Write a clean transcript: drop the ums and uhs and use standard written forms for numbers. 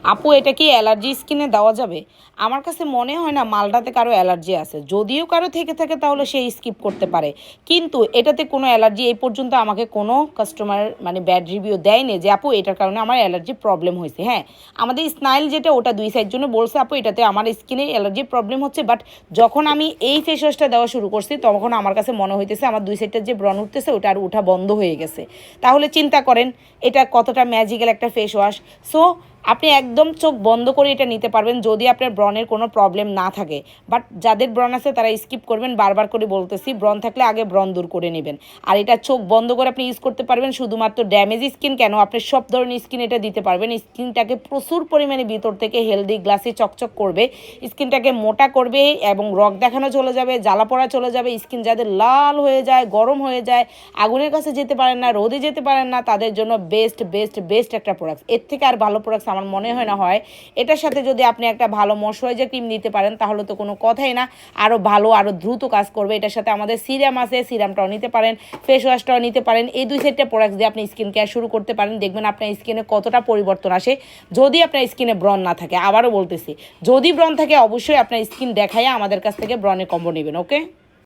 আপু এটা কি অ্যালার্জি স্কিনে দেওয়া যাবে? আমার কাছে মনে হয় না মালটাতে কারো অ্যালার্জি আছে। যদিও কারো থেকে থাকে তাহলে সে স্কিপ করতে পারে। কিন্তু এটাতে কোনো অ্যালার্জি এই পর্যন্ত আমাকে কোনো কাস্টমার মানে ব্যাড রিভিউ দেয়নি যে আপু এটার কারণে আমার অ্যালার্জি প্রবলেম হয়েছে। হ্যাঁ, আমাদের স্নাইল যেটা ওটা 2 সাইড জন্য বলছে আপু এটাতে আমার স্কিনে অ্যালার্জি প্রবলেম হচ্ছে। বাট যখন আমি এই ফেস ওয়াশটা দেওয়া শুরু করছি তখন আমার কাছে মনে হইতেছে আমার 2 সাইডের যে ব্রণ উঠতেছে ওটা আর ওঠা বন্ধ হয়ে গেছে। তাহলে চিন্তা করেন এটা কতটা ম্যাজিক্যাল একটা ফেস ওয়াশ। সো আপনি একদম চোখ বন্ধ করে এটা নিতে পারবেন যদি আপনার ব্রণের কোনো প্রবলেম না থাকে। বাট যাদের ব্রণ আছে তারা স্কিপ করবেন, বারবার করে বলতেছি। ব্রণ থাকলে আগে ব্রণ দূর করে নেবেন। আর এটা চোখ বন্ধ করে আপনি ইউজ করতে পারবেন শুধুমাত্র ড্যামেজ স্কিন কেন, আপনি সব ধরনের স্কিন এটা দিতে পারবেন। স্কিনটাকে প্রচুর পরিমাণে ভিতর থেকে হেলদি গ্লাসি চকচক করবে, স্কিনটাকে মোটা করবে এবং রগ দেখানো চলে যাবে, জ্বালা পড়া চলে যাবে। স্কিন যাদের লাল হয়ে যায়, গরম হয়ে যায়, আগুনের কাছে যেতে পারেন না, রোদে যেতে পারেন না, তাদের জন্য বেস্ট বেস্ট বেস্ট একটা প্রোডাক্ট। এর থেকে আর ভালো প্রোডাক্ট আমার মনে হয় না হয়। এটার সাথে যদি আপনি একটা ভালো ময়শ্চারাইজার ক্রিম দিতে পারেন তাহলে তো কোনো কথাই না, আরও ভালো আরও দ্রুত কাজ করবে। এটার সাথে আমাদের সিরাম আছে, সিরামটাও নিতে পারেন, ফেস ওয়াশটাও নিতে পারেন। এই 2 সেটটা প্রোডাক্ট দিয়ে আপনি স্কিন কেয়ার শুরু করতে পারেন। দেখবেন আপনার স্কিনে কতটা পরিবর্তন আসে যদি আপনার স্কিনে ব্রণ না থাকে। আবারও বলতেছি, যদি ব্রণ থাকে অবশ্যই আপনার স্কিন দেখাইয়া আমাদের কাছ থেকে ব্রণের কম্বো নেবেন। ওকে।